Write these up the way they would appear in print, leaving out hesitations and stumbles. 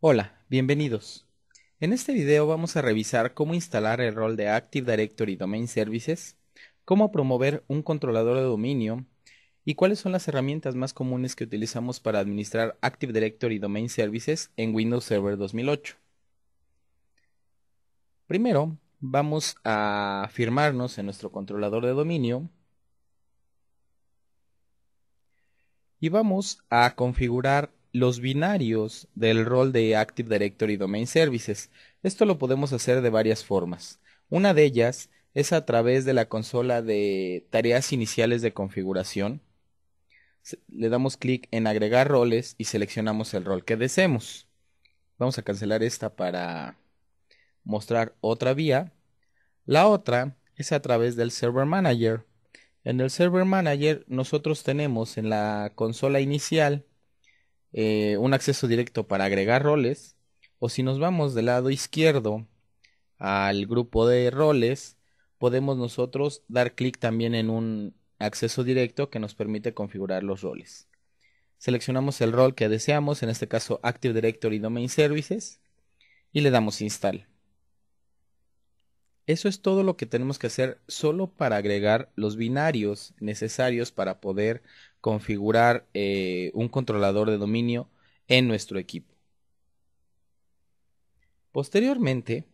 Hola, bienvenidos. En este video vamos a revisar cómo instalar el rol de Active Directory Domain Services, cómo promover un controlador de dominio y cuáles son las herramientas más comunes que utilizamos para administrar Active Directory Domain Services en Windows Server 2008. Primero, vamos a firmarnos en nuestro controlador de dominio y vamos a configurar los binarios del rol de Active Directory Domain Services. Esto lo podemos hacer de varias formas. Una de ellas es a través de la consola de tareas iniciales de configuración. Le damos clic en agregar roles y seleccionamos el rol que deseemos. Vamos a cancelar esta para mostrar otra vía. La otra es a través del Server Manager. En el Server Manager nosotros tenemos en la consola inicial un acceso directo para agregar roles, o si nos vamos del lado izquierdo al grupo de roles, podemos nosotros dar clic también en un acceso directo que nos permite configurar los roles. Seleccionamos el rol que deseamos, en este caso Active Directory Domain Services, y le damos Install. Eso es todo lo que tenemos que hacer solo para agregar los binarios necesarios para poder configurar un controlador de dominio en nuestro equipo. Posteriormente,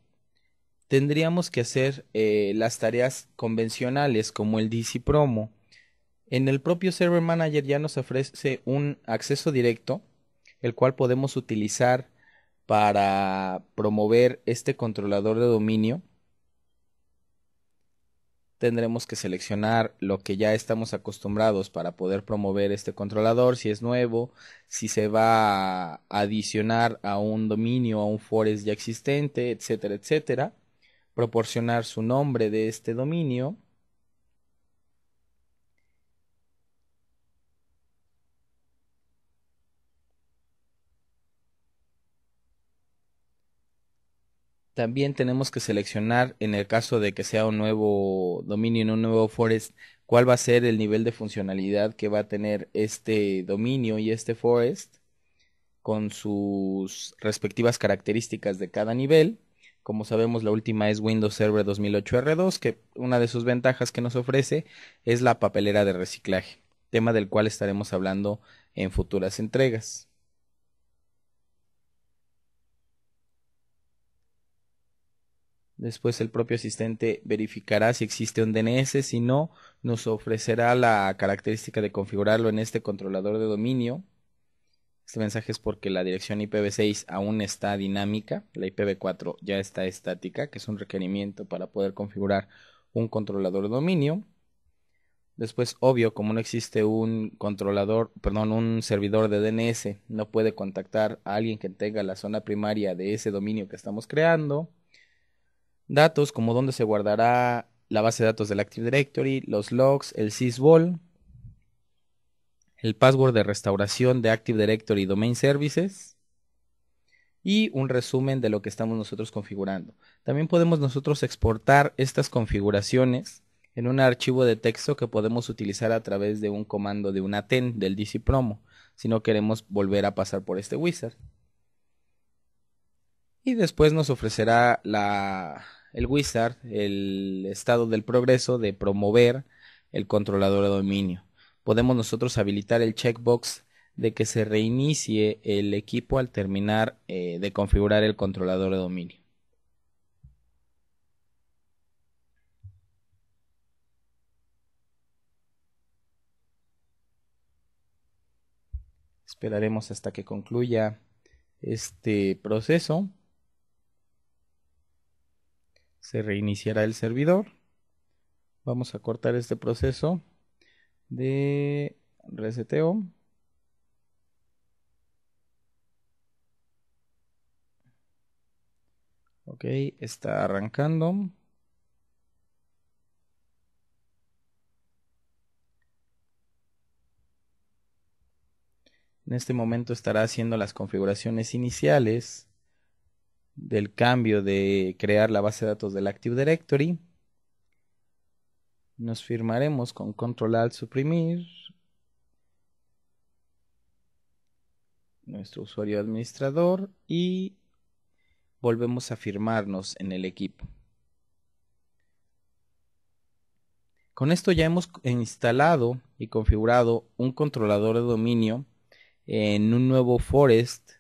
tendríamos que hacer las tareas convencionales como el DC Promo. En el propio Server Manager ya nos ofrece un acceso directo, el cual podemos utilizar para promover este controlador de dominio. Tendremos que seleccionar lo que ya estamos acostumbrados para poder promover este controlador, si es nuevo, si se va a adicionar a un dominio, a un forest ya existente, etcétera, etcétera. Proporcionar su nombre de este dominio. También tenemos que seleccionar, en el caso de que sea un nuevo dominio en un nuevo forest, cuál va a ser el nivel de funcionalidad que va a tener este dominio y este forest con sus respectivas características de cada nivel. Como sabemos, la última es Windows Server 2008 R2, que una de sus ventajas que nos ofrece es la papelera de reciclaje, tema del cual estaremos hablando en futuras entregas. Después el propio asistente verificará si existe un DNS, si no, nos ofrecerá la característica de configurarlo en este controlador de dominio. Este mensaje es porque la dirección IPv6 aún está dinámica, la IPv4 ya está estática, que es un requerimiento para poder configurar un controlador de dominio. Después, obvio, como no existe un un servidor de DNS, no puede contactar a alguien que tenga la zona primaria de ese dominio que estamos creando. Datos como dónde se guardará la base de datos del Active Directory, los logs, el sysvol, el password de restauración de Active Directory Domain Services y un resumen de lo que estamos nosotros configurando. También podemos nosotros exportar estas configuraciones en un archivo de texto que podemos utilizar a través de un comando de una TEN del DC Promo, si no queremos volver a pasar por este wizard. Y después nos ofrecerá el wizard el estado del progreso de promover el controlador de dominio. Podemos nosotros habilitar el checkbox de que se reinicie el equipo al terminar de configurar el controlador de dominio. Esperaremos hasta que concluya este proceso. Se reiniciará el servidor. Vamos a cortar este proceso de reseteo. Ok, está arrancando. En este momento estará haciendo las configuraciones iniciales del cambio de crear la base de datos del Active Directory. Nos firmaremos con Control Alt suprimir. nuestro usuario administrador y volvemos a firmarnos en el equipo. Con esto ya hemos instalado y configurado un controlador de dominio en un nuevo Forest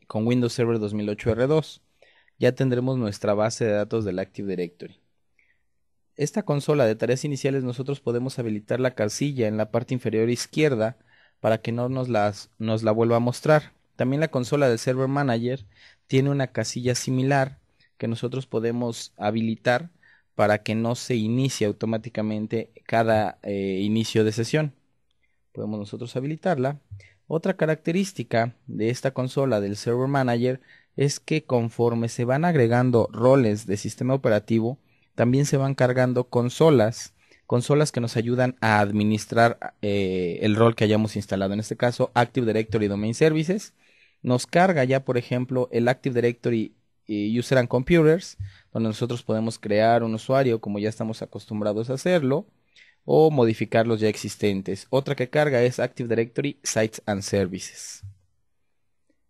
con Windows Server 2008 R2. Ya tendremos nuestra base de datos del Active Directory. Esta consola de tareas iniciales nosotros podemos habilitar la casilla en la parte inferior izquierda para que no nos la vuelva a mostrar. También la consola del Server Manager tiene una casilla similar que nosotros podemos habilitar para que no se inicie automáticamente cada inicio de sesión. Podemos nosotros habilitarla. Otra característica de esta consola del Server Manager es que conforme se van agregando roles de sistema operativo, también se van cargando consolas que nos ayudan a administrar el rol que hayamos instalado. En este caso, Active Directory Domain Services. Nos carga ya, por ejemplo, el Active Directory User and Computers, donde nosotros podemos crear un usuario como ya estamos acostumbrados a hacerlo, o modificar los ya existentes. Otra que carga es Active Directory Sites and Services.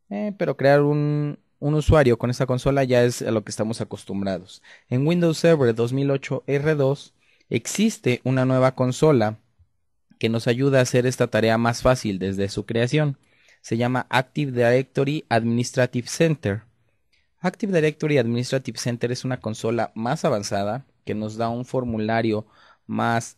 Pero crear un usuario con esta consola ya es a lo que estamos acostumbrados. En Windows Server 2008 R2 existe una nueva consola que nos ayuda a hacer esta tarea más fácil desde su creación. Se llama Active Directory Administrative Center. Active Directory Administrative Center es una consola más avanzada que nos da un formulario más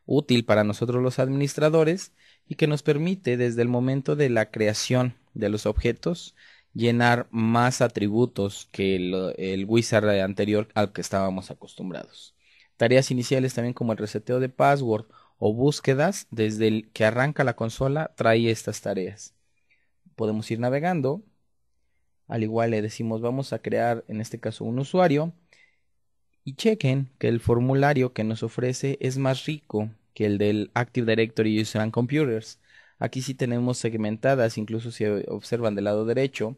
útil para nosotros los administradores y que nos permite desde el momento de la creación de los objetos llenar más atributos que el wizard anterior al que estábamos acostumbrados. Tareas iniciales también como el reseteo de password o búsquedas, desde el que arranca la consola trae estas tareas. Podemos ir navegando, al igual le decimos vamos a crear en este caso un usuario y chequen que el formulario que nos ofrece es más rico que el del Active Directory User and Computers. Aquí sí tenemos segmentadas, incluso si observan del lado derecho,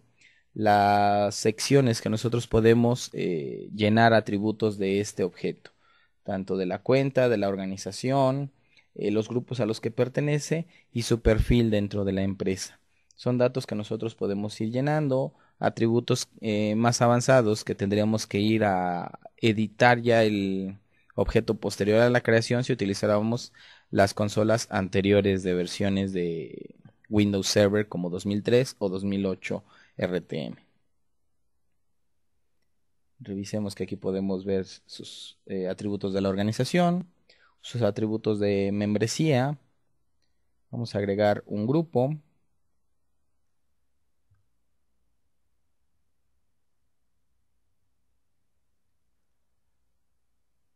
las secciones que nosotros podemos llenar atributos de este objeto, tanto de la cuenta, de la organización, los grupos a los que pertenece y su perfil dentro de la empresa. Son datos que nosotros podemos ir llenando, atributos más avanzados que tendríamos que ir a editar ya el objeto posterior a la creación si utilizáramos las consolas anteriores de versiones de Windows Server como 2003 o 2008 RTM. Revisemos que aquí podemos ver sus atributos de la organización, sus atributos de membresía. Vamos a agregar un grupo.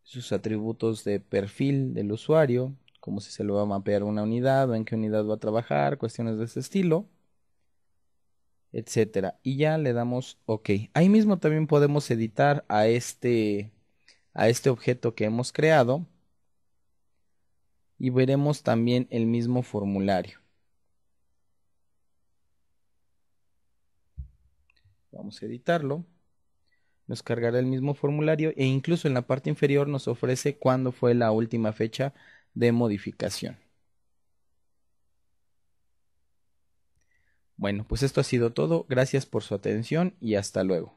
Sus atributos de perfil del usuario, como si se lo va a mapear una unidad o en qué unidad va a trabajar, cuestiones de ese estilo, etcétera. Y ya le damos OK. Ahí mismo también podemos editar a este objeto que hemos creado y veremos también el mismo formulario. Vamos a editarlo. Nos cargará el mismo formulario e incluso en la parte inferior nos ofrece cuándo fue la última fecha de modificación. Bueno, pues esto ha sido todo. Gracias por su atención y hasta luego.